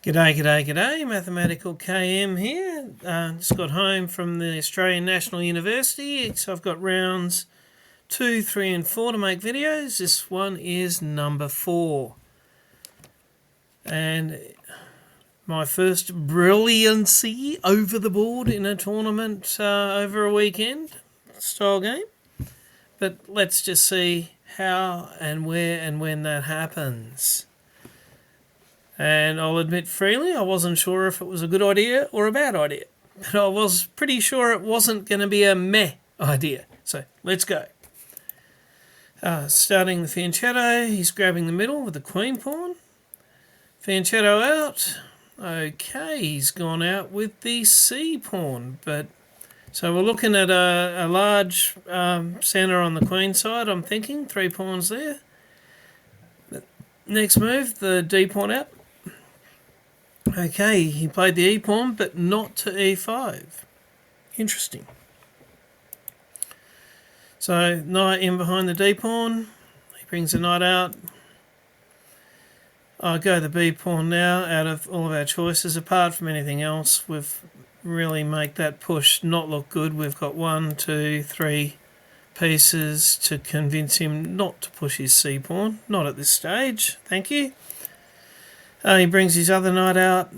G'day, g'day, g'day. Mathematical KM here. Just got home from the Australian National University. So I've got rounds 2, 3 and 4 to make videos. This one is number 4. And my first brilliancy over the board in a tournament over a weekend style game. But let's just see how and where and when that happens. And I'll admit freely, I wasn't sure if it was a good idea or a bad idea. But I was pretty sure it wasn't going to be a meh idea. So let's go. Starting the fianchetto, he's grabbing the middle with the queen pawn. Fianchetto out. Okay, he's gone out with the c pawn. So we're looking at a large centre on the queen side, I'm thinking. 3 pawns there. Next move, the d pawn out. Okay, he played the e-pawn, but not to e5. Interesting. So, knight in behind the d-pawn. He brings the knight out. I'll go the b-pawn now out of all of our choices. Apart from anything else, we've really make that push not look good. We've got 1, 2, 3 pieces to convince him not to push his c-pawn. Not at this stage. Thank you. He brings his other knight out,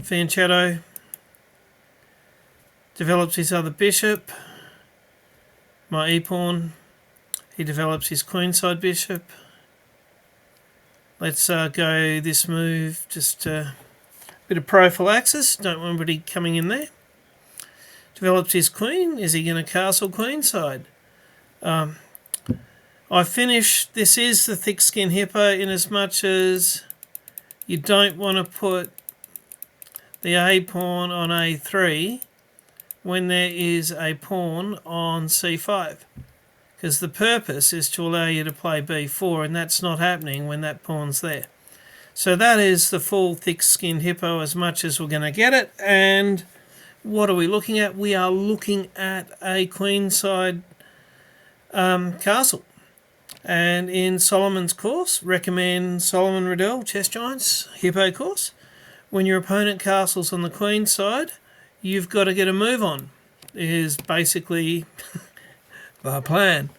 fianchetto, develops his other bishop, my e-pawn, he develops his queenside bishop. Let's go this move, just a bit of prophylaxis, don't want anybody coming in there. Develops his queen, is he going to castle queenside? I finished, this is the thick skin hippo in as much as you don't want to put the a-pawn on a3 when there is a pawn on c5. Because the purpose is to allow you to play b4, and that's not happening when that pawn's there. So that is the full thick-skinned hippo as much as we're going to get it. And what are we looking at? We are looking at a queenside castle. And in Solomon's course, recommend Solomon Riddell, Chess Giants Hippo course. When your opponent castles on the queen side, you've got to get a move on. Is basically the plan.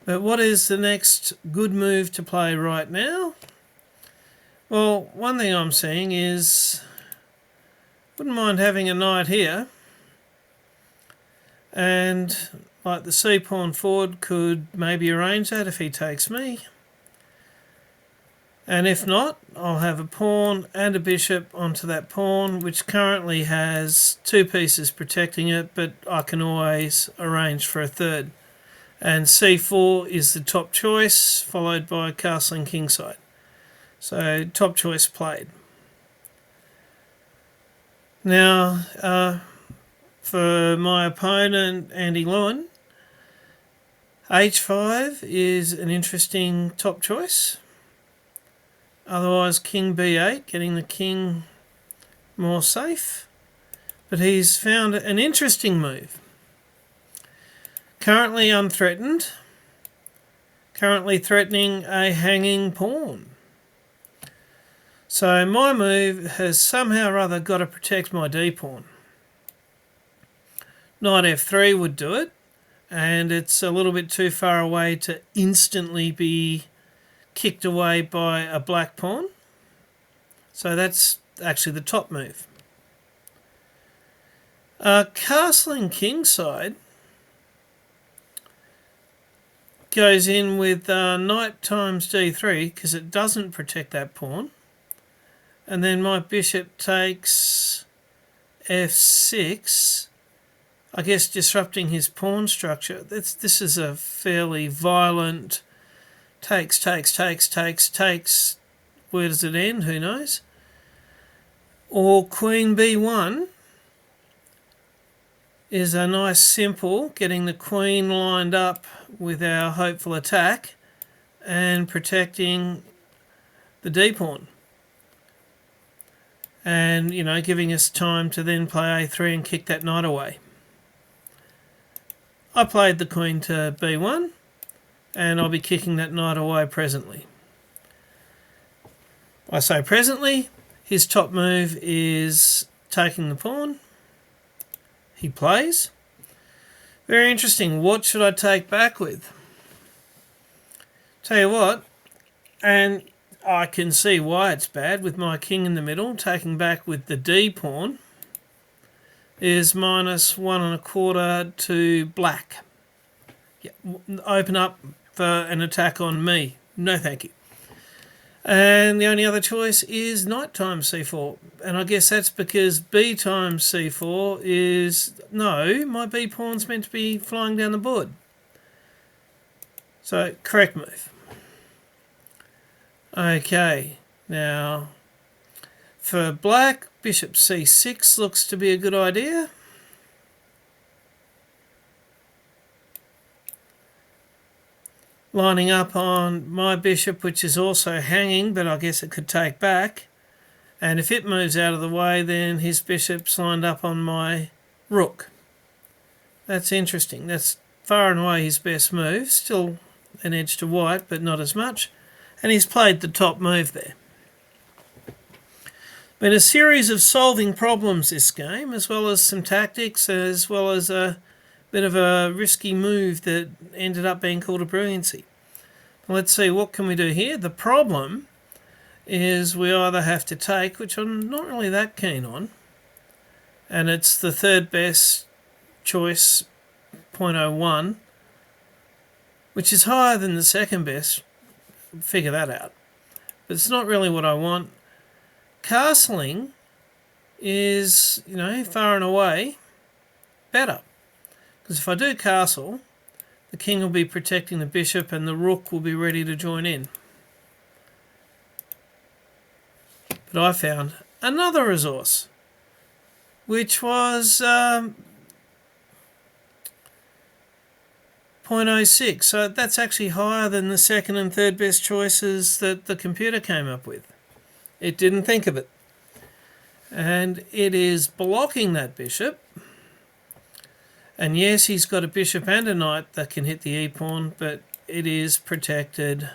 But what is the next good move to play right now? Well, one thing I'm seeing is, wouldn't mind having a knight here. And like the c-pawn forward could maybe arrange that if he takes me. And if not, I'll have a pawn and a bishop onto that pawn, which currently has 2 pieces protecting it, but I can always arrange for a third. And c4 is the top choice, followed by castling kingside. So top choice played. Now, for my opponent, Andy Lewin, h5 is an interesting top choice. Otherwise, king b8, getting the king more safe. But he's found an interesting move. Currently unthreatened. Currently threatening a hanging pawn. So my move has somehow or other got to protect my d-pawn. Knight f3 would do it, and it's a little bit too far away to instantly be kicked away by a black pawn. So that's actually the top move. Castling kingside goes in with knight times d3 because it doesn't protect that pawn. And then my bishop takes f6. I guess disrupting his pawn structure. This is a fairly violent takes. Where does it end? Who knows? Or queen b1 is a nice simple, getting the queen lined up with our hopeful attack and protecting the d-pawn. And, you know, giving us time to then play a3 and kick that knight away. I played the queen to b1, and I'll be kicking that knight away presently. I say presently, His top move is taking the pawn. He plays. Very interesting. What should I take back with? Tell you what, and I can see why it's bad with my king in the middle. Taking back with the D pawn is minus 1.25 to black. Yeah, open up for an attack on me. No thank you. And the only other choice is knight times c4. And I guess that's because b times c4 is... No, my b pawn's meant to be flying down the board. So, correct move. Okay, now for black, bishop c6 looks to be a good idea. Lining up on my bishop, which is also hanging, but I guess it could take back. And if it moves out of the way, then his bishop's lined up on my rook. That's interesting. That's far and away his best move. Still an edge to white, but not as much. And he's played the top move there. Been a series of solving problems this game, as well as some tactics, as well as a bit of a risky move that ended up being called a brilliancy. Let's see, what can we do here? The problem is we either have to take, which I'm not really that keen on, and it's the third best choice, 0.01, which is higher than the second best. Figure that out. But it's not really what I want. Castling is, far and away better. Because if I do castle, the king will be protecting the bishop and the rook will be ready to join in. But I found another resource, which was 0.06. So that's actually higher than the second and third best choices that the computer came up with. It didn't think of it. And it is blocking that bishop. And yes, he's got a bishop and a knight that can hit the e-pawn, but it is protected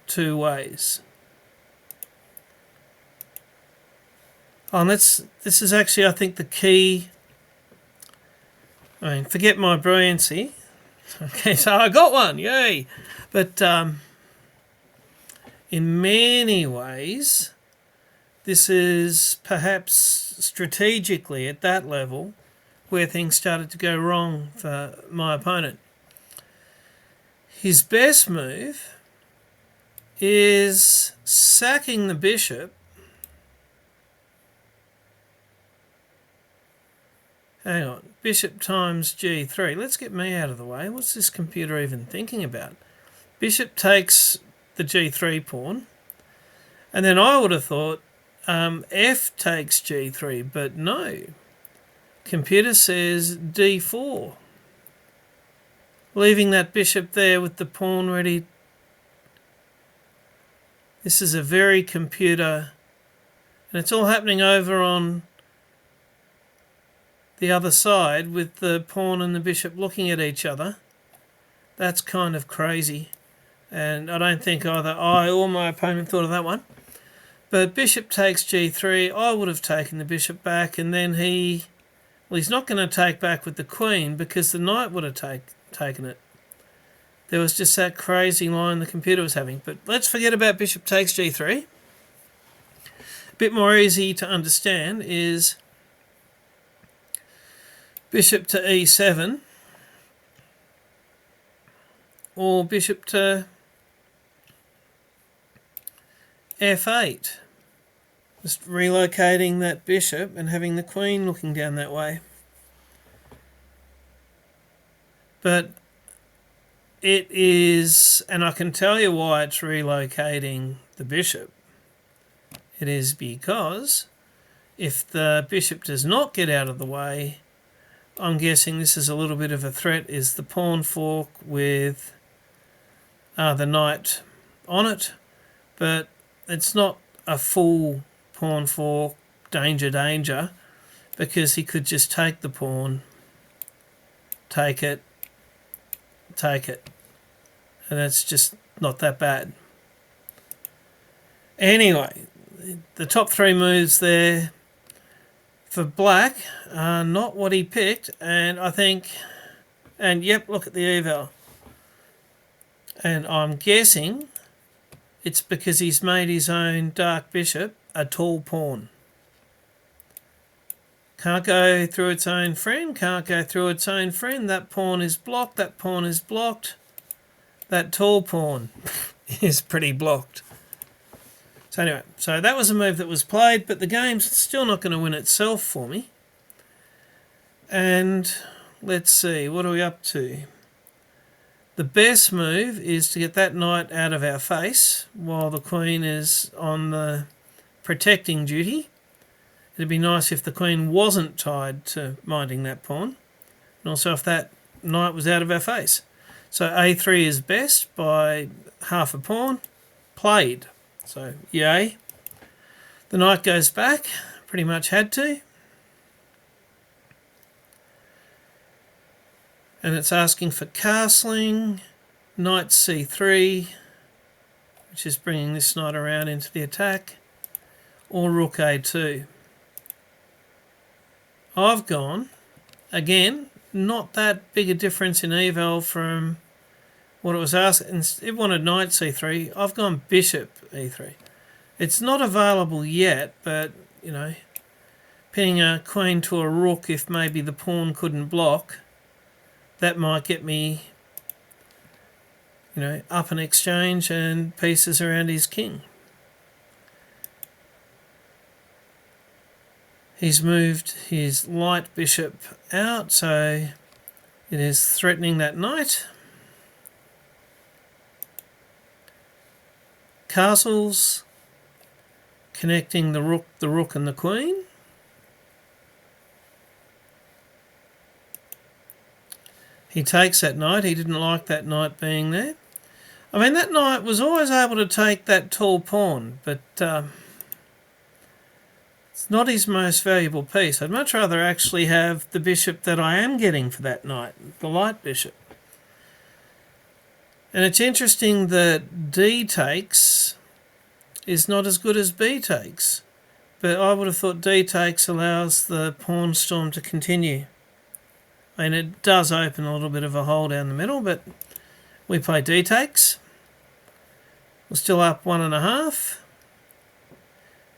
two ways. And this is actually, I think, the key. I mean, forget my brilliancy. Okay, so I got one, yay! But in many ways, this is perhaps strategically at that level where things started to go wrong for my opponent. His best move is sacking the bishop. Hang on, bishop times g3. Let's get me out of the way. What's this computer even thinking about? Bishop takes the g3 pawn. And then I would have thought f takes g3, but no. Computer says d4. Leaving that bishop there with the pawn ready. This is a very computer, and it's all happening over on the other side with the pawn and the bishop looking at each other. That's kind of crazy, and I don't think either I or my opponent thought of that one. But bishop takes g3. I would have taken the bishop back, and then he's not going to take back with the queen because the knight would have taken it. There was just that crazy line the computer was having. But let's forget about bishop takes g3. A bit more easy to understand is bishop to e7 or bishop to f8. Just relocating that bishop and having the queen looking down that way. But it is, and I can tell you why it's relocating the bishop. It is because if the bishop does not get out of the way, I'm guessing this is a little bit of a threat, is the pawn fork with the knight on it. But it's not a full pawn fork, danger, because he could just take the pawn, take it, and that's just not that bad. Anyway, the top three moves there for black are not what he picked, and I think, and yep, look at the eval. And I'm guessing it's because he's made his own dark bishop a tall pawn. Can't go through its own friend, can't go through its own friend. That pawn is blocked, that pawn is blocked. That tall pawn is pretty blocked. So anyway, so that was a move that was played, but the game's still not going to win itself for me. And let's see, what are we up to? The best move is to get that knight out of our face while the queen is on the protecting duty. It'd be nice if the queen wasn't tied to minding that pawn, and also if that knight was out of our face. So a3 is best by half a pawn. Played. So yay. The knight goes back. Pretty much had to. And it's asking for castling. Knight c3, which is bringing this knight around into the attack. Or rook a2. I've gone, again, not that big a difference in eval from what it was asking. It wanted knight c3. I've gone bishop e3. It's not available yet, but, you know, pinning a queen to a rook if maybe the pawn couldn't block, that might get me, you know, up an exchange and pieces around his king. He's moved his light bishop out, so it is threatening that knight. Castles, connecting the rook and the queen. He takes that knight. He didn't like that knight being there. I mean, that knight was always able to take that tall pawn, but it's not his most valuable piece. I'd much rather actually have the bishop that I am getting for that knight, the light bishop. And it's interesting that D takes is not as good as B takes, but I would have thought D takes allows the pawn storm to continue. I mean, it does open a little bit of a hole down the middle, but we play D takes. We're still up 1.5.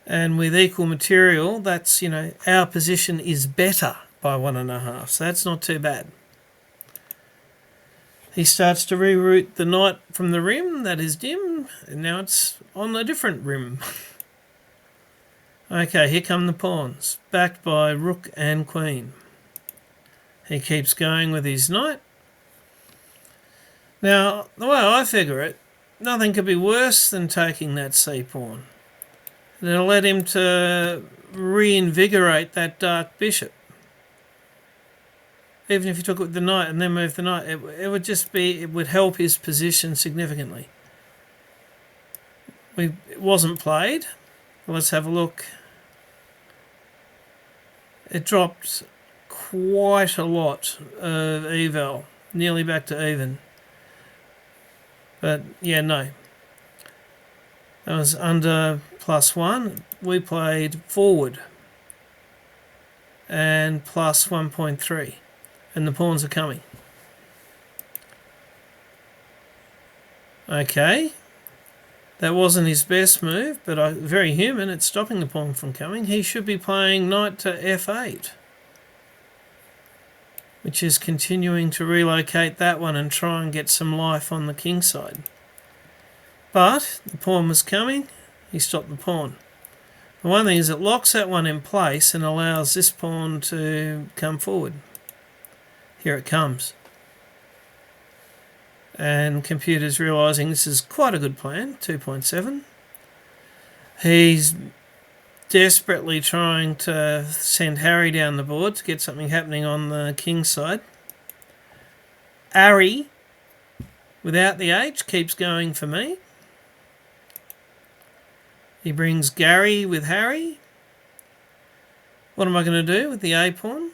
And with equal material, that's, you know, our position is better by 1.5. So that's not too bad. He starts to reroute the knight from the rim, that is dim, and now it's on a different rim. Okay, here come the pawns, backed by rook and queen. He keeps going with his knight. Now, the way I figure it, nothing could be worse than taking that c-pawn. It'll let him to reinvigorate that dark bishop. Even if you took it with the knight and then moved the knight, it would just be, it would help his position significantly. It wasn't played. Let's have a look. It dropped quite a lot of eval, nearly back to even. But yeah, no. That was under +1. We played forward and plus 1.3. And the pawns are coming. Okay. That wasn't his best move, but very human. It's stopping the pawn from coming. He should be playing knight to f8, which is continuing to relocate that one and try and get some life on the king side. But the pawn was coming. He stopped the pawn. The one thing is it locks that one in place and allows this pawn to come forward. Here it comes. And computer's realising this is quite a good plan, 2.7. He's desperately trying to send Harry down the board to get something happening on the king side. Harry, without the H, keeps going for me. He brings Gary with Harry. What am I going to do with the A pawn?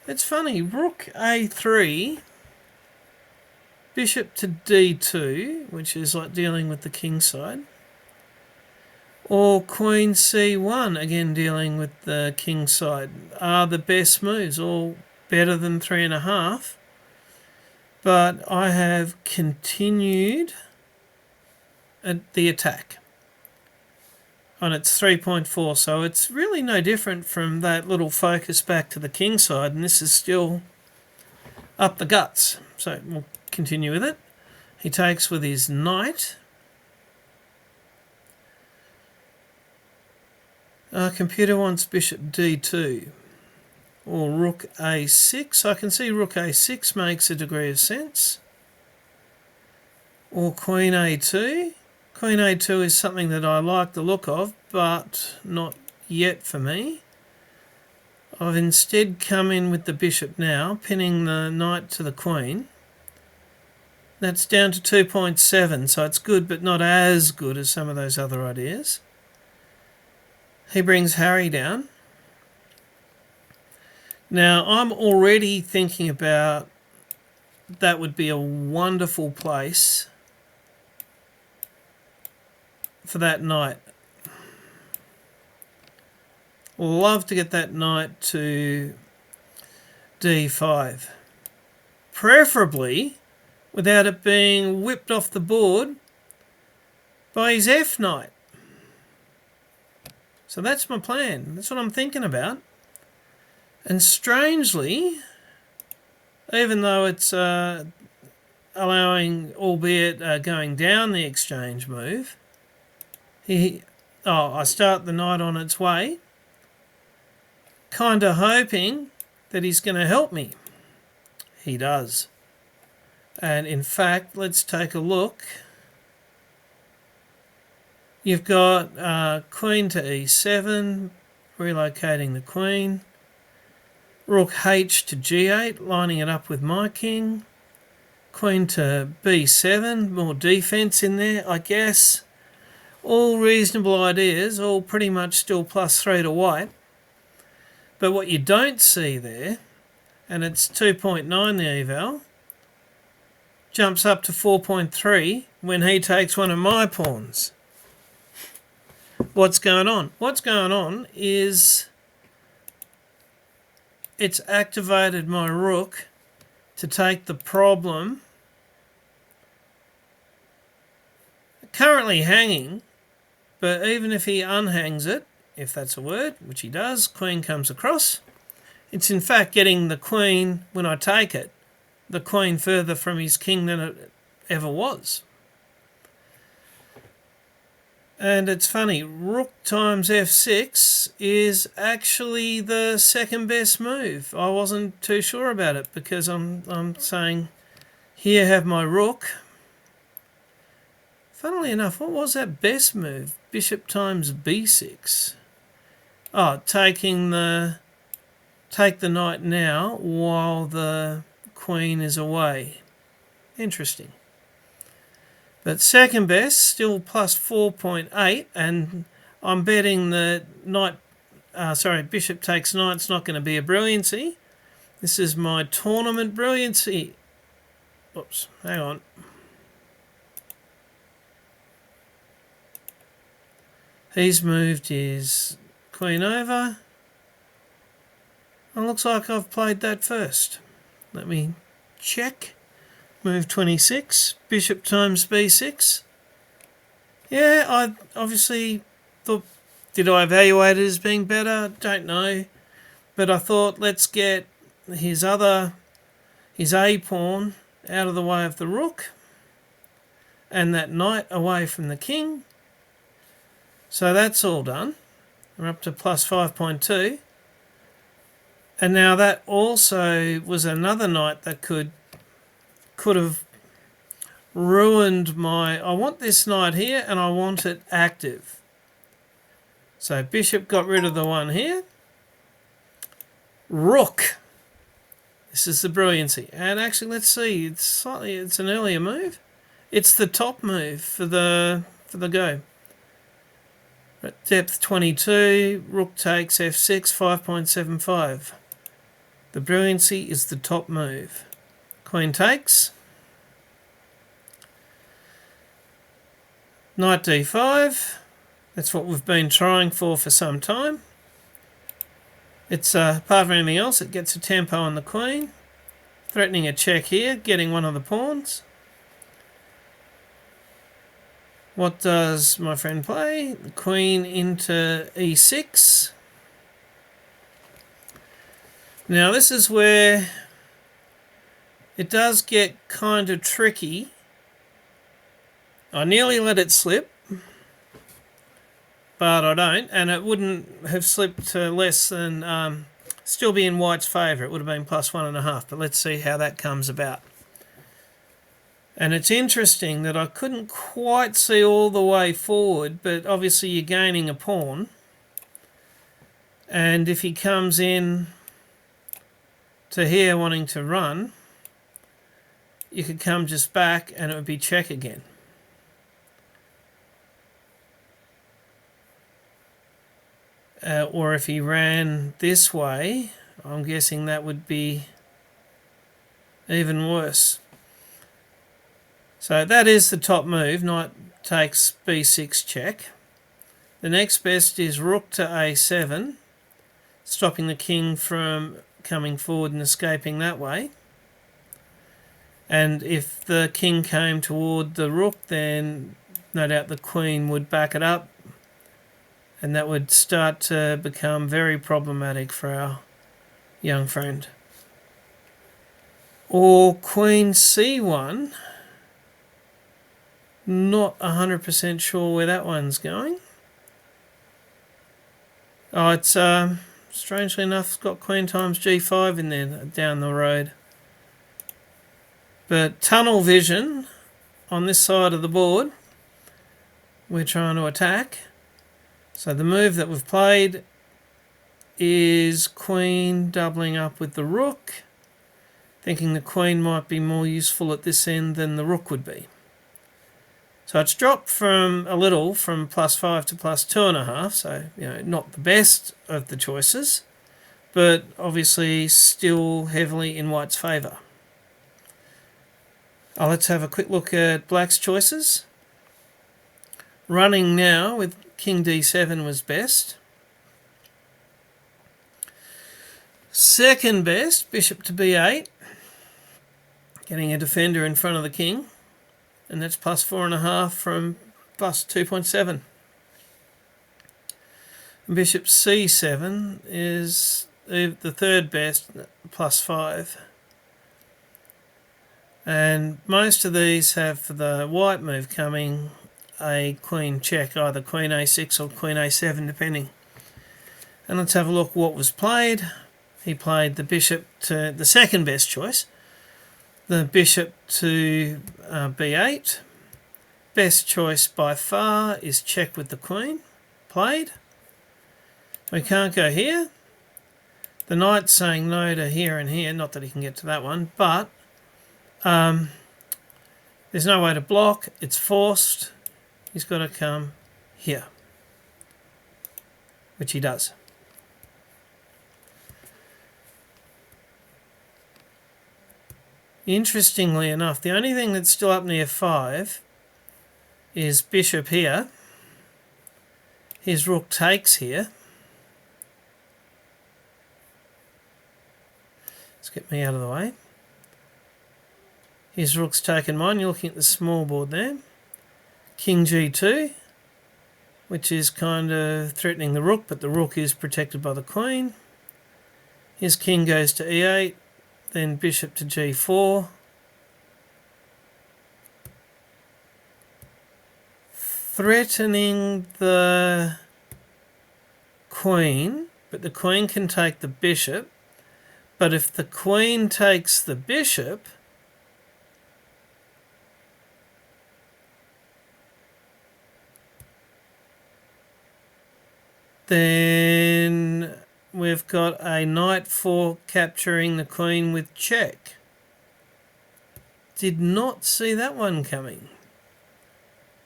It's funny, rook a3, bishop to d2, which is like dealing with the king side. or queen c1, again dealing with the king side, are the best moves, all better than 3.5. But I have continued at the attack on its 3.4, so it's really no different from that little focus back to the king side, and this is still up the guts. So we'll continue with it. He takes with his knight. Computer wants bishop d2 or rook a6. I can see rook a6 makes a degree of sense. Or queen a2. Queen a2 is something that I like the look of, but not yet for me. I've instead come in with the bishop now, pinning the knight to the queen. That's down to 2.7, so it's good, but not as good as some of those other ideas. He brings Harry down. Now, I'm already thinking about that would be a wonderful place for that knight. Love to get that knight to d5. Preferably without it being whipped off the board by his F knight. So that's my plan. That's what I'm thinking about. And strangely, even though it's allowing, albeit going down the exchange move, I start the knight on its way, kind of hoping that he's going to help me. He does. And in fact, let's take a look. You've got queen to e7, relocating the queen. Rook h to g8, lining it up with my king. Queen to b7, more defence in there, I guess. All reasonable ideas, all pretty much still +3 to white. But what you don't see there, and it's 2.9 the eval, jumps up to 4.3 when he takes one of my pawns. What's going on? What's going on is it's activated my rook to take the problem currently hanging, but even if he unhangs it, if that's a word, which he does, queen comes across. It's in fact getting the queen, when I take it, the queen further from his king than it ever was. And it's funny, rook times f6 is actually the second best move. I wasn't too sure about it because I'm saying, here have my rook. Funnily enough, what was that best move? Bishop times b6. Oh, take the knight now while the queen is away. Interesting. But second best, still +4.8, and I'm betting that bishop takes knight's not going to be a brilliancy. This is my tournament brilliancy. Oops, hang on. He's moved his queen over. It looks like I've played that first. Let me check. Move 26, bishop times b6. Yeah, I obviously thought, did I evaluate it as being better? Don't know. But I thought, let's get his A pawn out of the way of the rook and that knight away from the king. So that's all done. We're up to +5.2. And now that also was another knight that could have ruined my... I want this knight here and I want it active. So bishop got rid of the one here. Rook. This is the brilliancy. And actually, let's see. It's an earlier move. It's the top move for the go. At depth 22, rook takes f6, 5.75. The brilliancy is the top move. Queen takes. Knight d5. That's what we've been trying for some time. It's apart from anything else, it gets a tempo on the queen, threatening a check here, getting one of the pawns. What does my friend play? The queen into e6. Now this is where it does get kind of tricky. I nearly let it slip, but I don't, and it wouldn't have slipped to less than, still be in white's favour. It would have been +1.5, but let's see how that comes about. And it's interesting that I couldn't quite see all the way forward, but obviously you're gaining a pawn. And if he comes in to here wanting to run, you could come just back and it would be check again. Or if he ran this way, I'm guessing that would be even worse. So that is the top move. Knight takes b6 check. The next best is rook to a7, stopping the king from coming forward and escaping that way. And if the king came toward the rook, then no doubt the queen would back it up, and that would start to become very problematic for our young friend. Or queen c1. Not 100% sure where that one's going. Oh, it's strangely enough, it's got queen times g5 in there down the road. But tunnel vision on this side of the board, we're trying to attack. So the move that we've played is queen doubling up with the rook, thinking the queen might be more useful at this end than the rook would be. So it's dropped from a little, from +5 to +2.5, so not the best of the choices, but obviously still heavily in white's favour. Let's have a quick look at black's choices. Running now with king d7 was best. Second best, bishop to b8, getting a defender in front of the king. And that's +4.5 from +2.7. Bishop c7 is the third best, +5. And most of these have, for the white move coming, a queen check, either queen a6 or queen a7 depending. And let's have a look what was played. He played the bishop to the second best choice. The bishop to b8. Best choice by far is check with the queen. Played. We can't go here. The knight's saying no to here and here. Not that he can get to that one, but there's no way to block. It's forced. He's got to come here, which he does. Interestingly enough, the only thing that's still up near 5 is bishop here. His rook takes here. Let's get me out of the way. His rook's taken mine. You're looking at the small board there. King g2, which is kind of threatening the rook, but the rook is protected by the queen. His king goes to e8. Then bishop to g4. Threatening the queen, but the queen can take the bishop. But if the queen takes the bishop, then we've got a knight for capturing the queen with check. Did not see that one coming.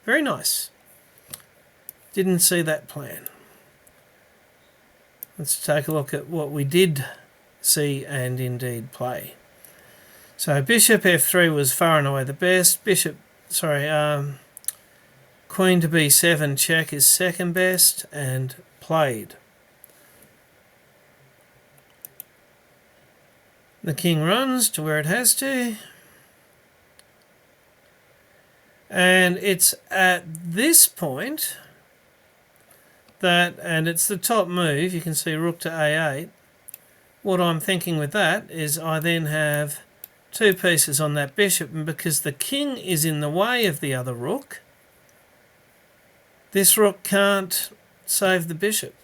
Very nice. Didn't see that plan. Let's take a look at what we did see and indeed play. So bishop f3 was far and away the best. Queen queen to b7 check is second best and played. The king runs to where it has to. And it's at this point that, and it's the top move, you can see rook to a8. What I'm thinking with that is I then have two pieces on that bishop, and because the king is in the way of the other rook, this rook can't save the bishop.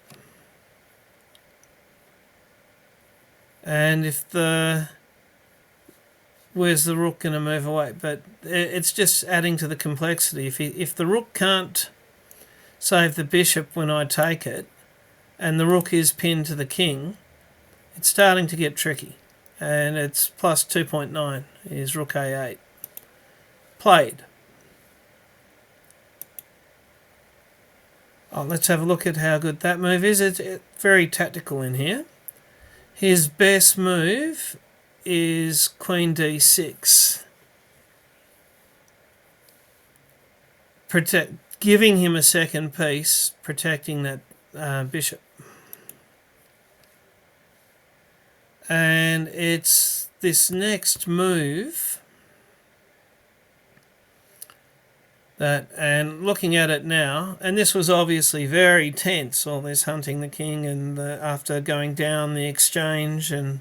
And if the... where's the rook going to move away? But it's just adding to the complexity. If the rook can't save the bishop when I take it, and the rook is pinned to the king, it's starting to get tricky. And it's plus 2.9 is rook a8. Played. Oh, let's have a look at how good that move is. It's very tactical in here. His best move is queen d6. Giving him a second piece, protecting that bishop. And it's this next move that, and looking at it now, and this was obviously very tense, all this hunting the king and after going down the exchange, and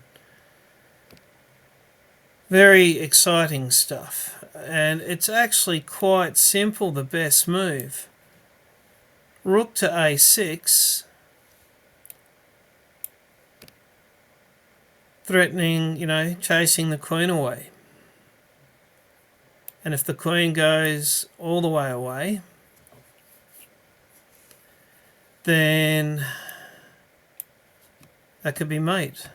very exciting stuff. And it's actually quite simple, the best move. Rook to a6, threatening, chasing the queen away. And if the queen goes all the way away, then that could be mate.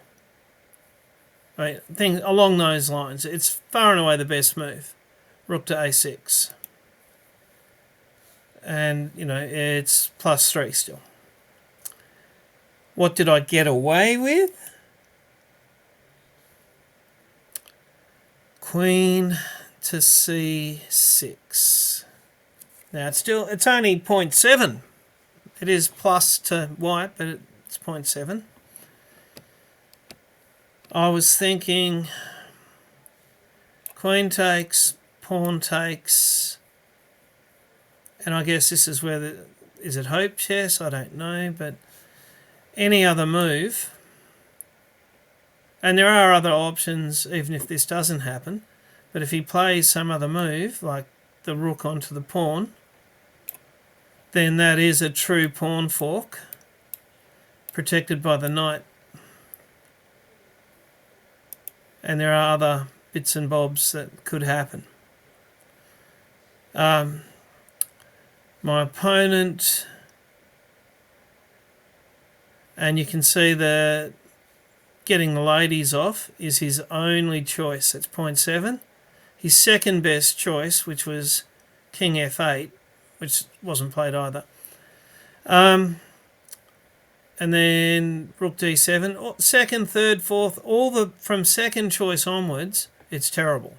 Right, things along those lines. It's far and away the best move. Rook to a6. And, it's plus 3 still. What did I get away with? Queen to c6. Now it's only 0.7. It is plus to white, but it's 0.7. I was thinking queen takes, pawn takes, and I guess this is where is it hope chess? I don't know, but any other move, and there are other options even if this doesn't happen, but if he plays some other move, like the rook onto the pawn, then that is a true pawn fork, protected by the knight. And there are other bits and bobs that could happen. My opponent, and you can see that getting the ladies off is his only choice. That's 0.7. His second best choice, which was king f8, which wasn't played either. And then rook d7, second, third, fourth, from second choice onwards, it's terrible.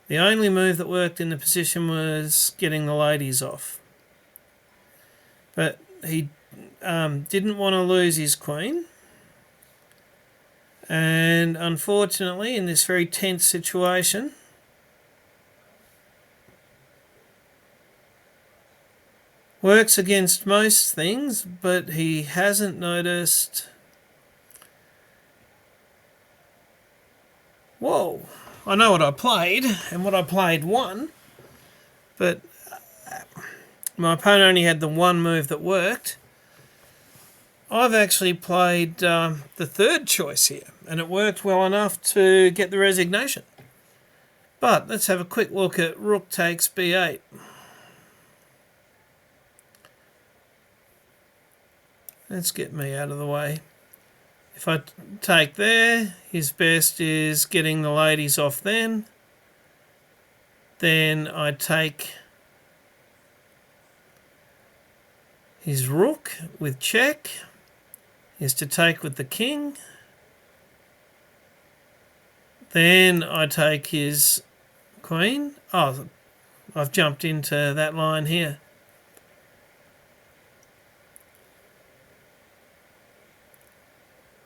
The only move that worked in the position was getting the ladies off. But he didn't want to lose his queen. And unfortunately, in this very tense situation, works against most things, but he hasn't noticed... Whoa, I know what I played, and what I played won, but my opponent only had the one move that worked. I've actually played the third choice here, and it worked well enough to get the resignation. But let's have a quick look at rook takes b8. Let's get me out of the way. If I take there, his best is getting the ladies off then. Then I take his rook with check. Is to take with the king. Then I take his queen. Oh, I've jumped into that line here.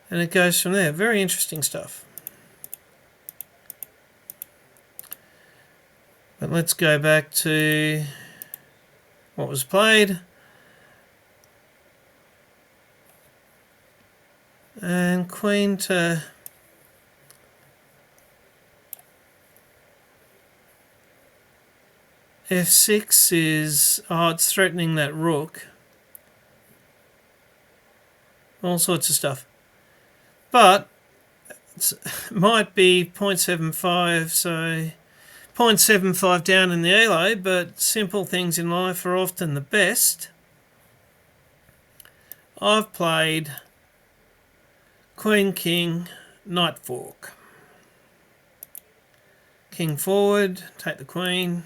And it goes from there. Very interesting stuff. But let's go back to what was played. And queen to f6 is, it's threatening that rook. All sorts of stuff. But it might be 0.75, so 0.75 down in the elo, but simple things in life are often the best. I've played Queen, King, Knight fork. King forward, take the Queen,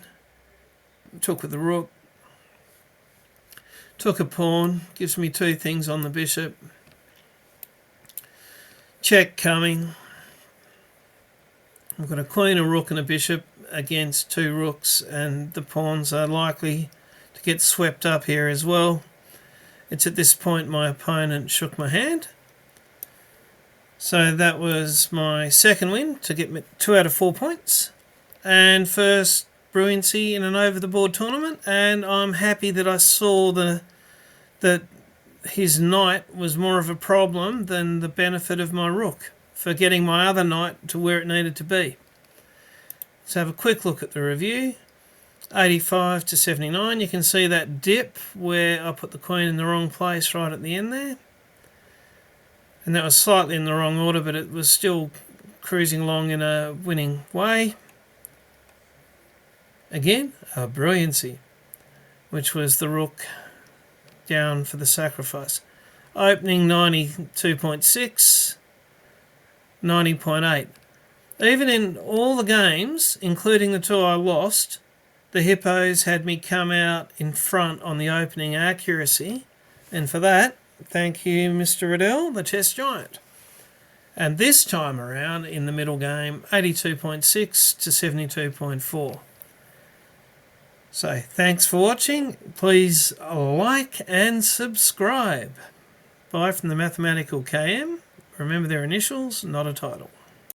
took with the Rook, took a pawn, gives me two things on the Bishop. Check coming. I've got a Queen, a Rook and a Bishop against two Rooks, and the pawns are likely to get swept up here as well. It's at this point my opponent shook my hand. So that was my second win to get me 2 out of 4 points. And first brilliancy in an over-the-board tournament. And I'm happy that I saw that his knight was more of a problem than the benefit of my rook for getting my other knight to where it needed to be. Let's have a quick look at the review. 85 to 79. You can see that dip where I put the queen in the wrong place right at the end there. And that was slightly in the wrong order, but it was still cruising along in a winning way. Again, a brilliancy, which was the rook down for the sacrifice. Opening 92.6, 90.8. Even in all the games, including the two I lost, the Hippos had me come out in front on the opening accuracy. And for that, thank you, Mr. Riddell, the chess giant. And this time around, in the middle game, 82.6 to 72.4. So, thanks for watching. Please like and subscribe. Bye from the Mathematical KM. Remember their initials, not a title.